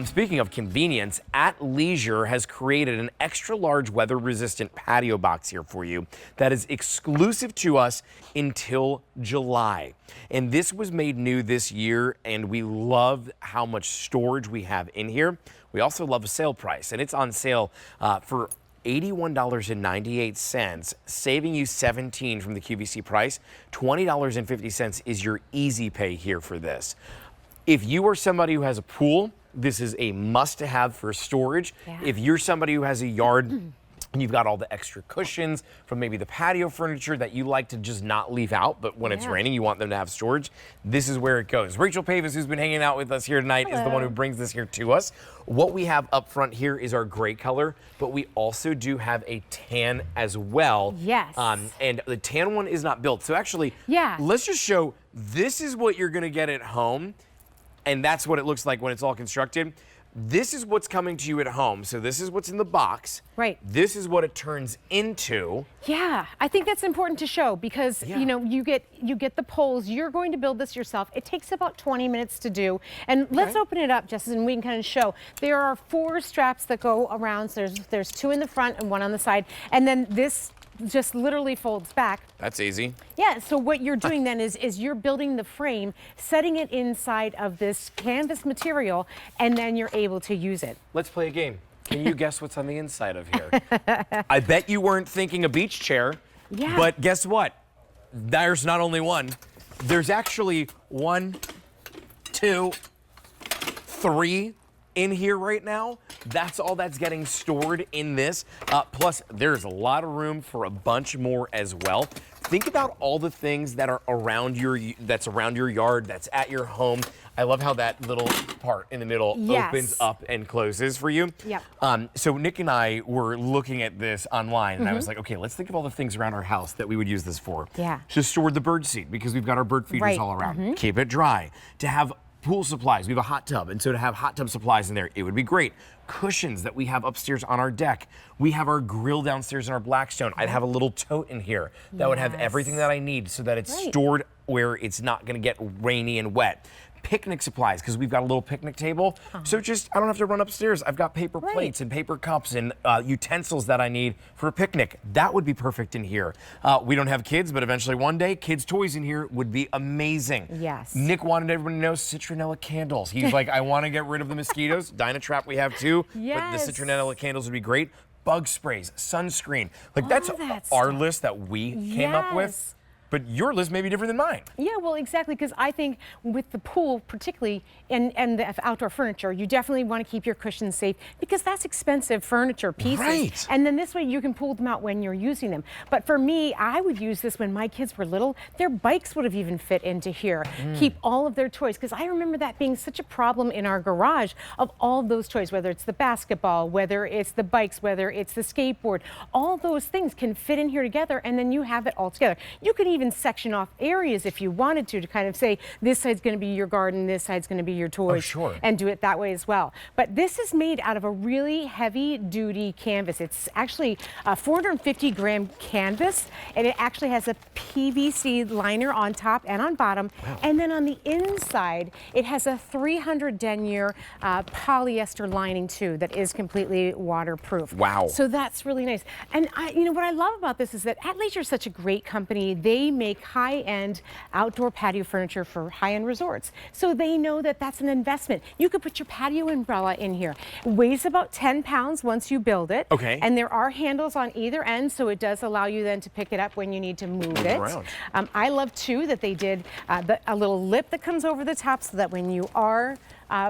Speaking of convenience, ATLeisure has created an extra-large weather-resistant patio box here for you that is exclusive to us until July. And this was made new this year, and we love how much storage we have in here. We also love a sale price, and it's on sale for $81.98, saving you $17 from the QVC price. $20.50 is your easy pay here for this. If you are somebody who has a pool, this is a must-have for storage. Yeah. If you're somebody who has a yard and you've got all the extra cushions from maybe the patio furniture that you like to just not leave out, but when it's raining, you want them to have storage, this is where it goes. Rachel Pavis, who's been hanging out with us here tonight, is the one who brings this here to us. What we have up front here is our gray color, but we also do have a tan as well. Yes. And the tan one is not built. So actually, let's just show, this is what you're gonna get at home. And that's what it looks like when it's all constructed. This is what's coming to you at home. So this is what's in the box. Right. This is what it turns into. Yeah, I think that's important to show because you know you get the poles. You're going to build this yourself. It takes about 20 minutes to do. And let's open it up, Justin, and we can kind of show. There are 4 straps that go around. So there's 2 in the front and 1 on the side, and then this just literally folds back. That's easy. Yeah, so what you're doing then is you're building the frame, setting it inside of this canvas material, and then you're able to use it. Let's play a game. Can you guess what's on the inside of here? I bet you weren't thinking a beach chair, but guess what? There's not only one. There's actually 1, 2, 3 in here right now. That's all that's getting stored in this. Plus, there's a lot of room for a bunch more as well. Think about all the things that are around that's around your yard, that's at your home. I love how that little part in the middle opens up and closes for you. Yep. So Nick and I were looking at this online, and I was like, okay, let's think of all the things around our house that we would use this for. Yeah. To store the bird seed, because we've got our bird feeders all around. Keep it dry. To have pool supplies, we have a hot tub, and so to have hot tub supplies in there, it would be great. Cushions that we have upstairs on our deck. We have our grill downstairs in our Blackstone. I'd have a little tote in here that would have everything that I need so that it's stored where it's not gonna get rainy and wet. Picnic supplies, because we've got a little picnic table. So just, I don't have to run upstairs. I've got paper plates and paper cups and utensils that I need for a picnic. That would be perfect in here. We don't have kids, but eventually one day, kids' toys in here would be amazing. Yes. Nick wanted everyone to know citronella candles. He's like, I want to get rid of the mosquitoes. Dynatrap we have too, but the citronella candles would be great. Bug sprays, sunscreen. Like that's our list that we came up with. But your list may be different than mine. Yeah, well, exactly, because I think with the pool particularly and the outdoor furniture, you definitely want to keep your cushions safe because that's expensive furniture pieces. Right. And then this way you can pull them out when you're using them. But for me, I would use this when my kids were little. Their bikes would have even fit into here. Keep all of their toys, because I remember that being such a problem in our garage of all of those toys, whether it's the basketball, whether it's the bikes, whether it's the skateboard, all those things can fit in here together, and then you have it all together. You can even section off areas if you wanted to kind of say this side's going to be your garden, this side's going to be your toys, and do it that way as well. But this is made out of a really heavy duty canvas. It's actually a 450-gram canvas, and it actually has a PVC liner on top and on bottom, and then on the inside it has a 300 denier polyester lining too that is completely waterproof. Wow. So that's really nice. And you know what I love about this is that ATLeisure is such a great company. They make high-end outdoor patio furniture for high-end resorts. So they know that that's an investment. You could put your patio umbrella in here. It weighs about 10 pounds once you build it. Okay. And there are handles on either end, so it does allow you then to pick it up when you need to move it. I love too that they did a little lip that comes over the top so that when you are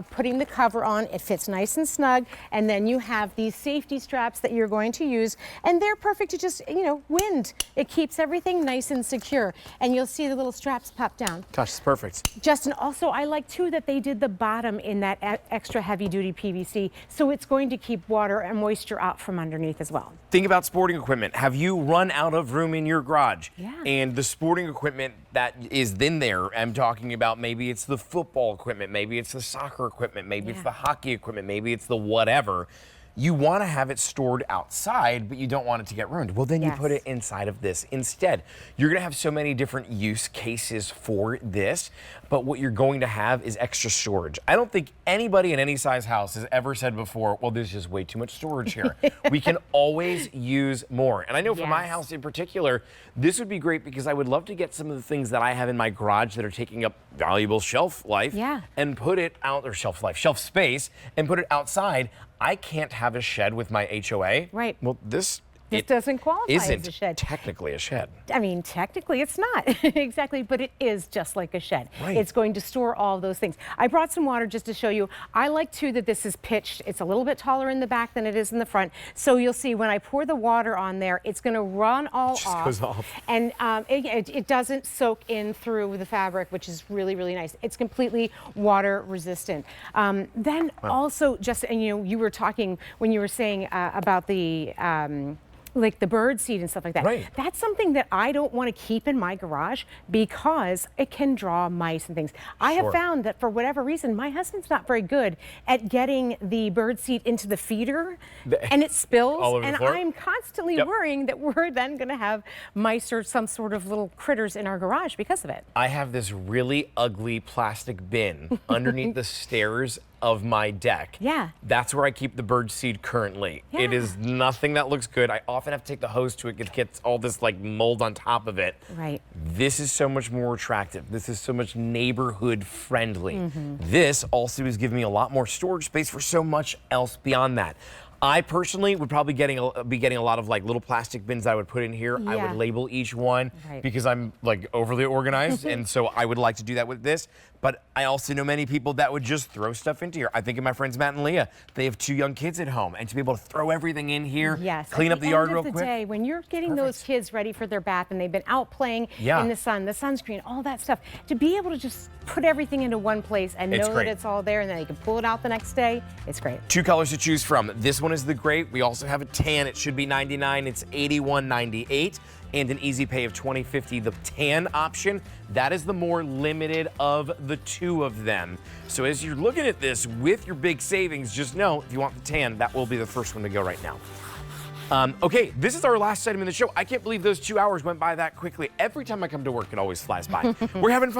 putting the cover on, it fits nice and snug, and then you have these safety straps that you're going to use, and they're perfect to just, you know, wind. It keeps everything nice and secure, and you'll see the little straps pop down. Gosh, it's perfect. Justin, also I like too that they did the bottom in that extra heavy duty PVC, so it's going to keep water and moisture out from underneath as well. Think about sporting equipment. Have you run out of room in your garage? Yeah. And the sporting equipment that is in there, I'm talking about maybe it's the football equipment, maybe it's the soccer equipment, maybe it's the hockey equipment, maybe it's the whatever. you want to have it stored outside, but you don't want it to get ruined. Well, then you put it inside of this instead. You're going to have so many different use cases for this, but what you're going to have is extra storage. I don't think anybody in any size house has ever said before, well, there's just way too much storage here. We can always use more. And I know for my house in particular, this would be great because I would love to get some of the things that I have in my garage that are taking up valuable shelf life and put it out, or shelf space, and put it outside. I can't have a shed with my HOA. Right. Well, this doesn't qualify as a shed. Isn't technically a shed. I mean, technically it's not. Exactly, but it is just like a shed. Right. It's going to store all those things. I brought some water just to show you. I like too that this is pitched. It's a little bit taller in the back than it is in the front. So you'll see when I pour the water on there, it's going to run all It just goes off. And it doesn't soak in through the fabric, which is really, really nice. It's completely water resistant. Then also just, and you were talking when you were saying about the, like the bird seed and stuff like that. Right. That's something that I don't want to keep in my garage because it can draw mice and things. I have found that for whatever reason, my husband's not very good at getting the bird seed into the feeder and it spills. All over the floor? I'm constantly worrying that we're then going to have mice or some sort of little critters in our garage because of it. I have this really ugly plastic bin underneath the stairs of my deck. Yeah. That's where I keep the bird seed currently. Yeah. It is nothing that looks good. I often have to take the hose to it. It gets all this like mold on top of it. Right. This is so much more attractive. This is so much neighborhood friendly. This also is giving me a lot more storage space for so much else beyond that. I personally would probably be getting a lot of like little plastic bins that I would put in here. I would label each one because I'm like overly organized, and so I would like to do that with this. But I also know many people that would just throw stuff into here. I think of my friends Matt and Leah. They have 2 young kids at home, and to be able to throw everything in here, clean up the yard real quick. At the end of the day, when you're getting those kids ready for their bath and they've been out playing in the sun, the sunscreen, all that stuff, to be able to just put everything into one place and know that it's all there and then you can pull it out the next day, it's great. 2 colors to choose from. This one is the gray. We also have a tan. It should be $99. It's $81.98. And an easy pay of $20.50. The tan option, that is the more limited of the 2 of them. So as you're looking at this with your big savings, just know if you want the tan, that will be the first one to go right now. Okay, this is our last item in the show. I can't believe those 2 hours went by that quickly. Every time I come to work, it always flies by. We're having fun.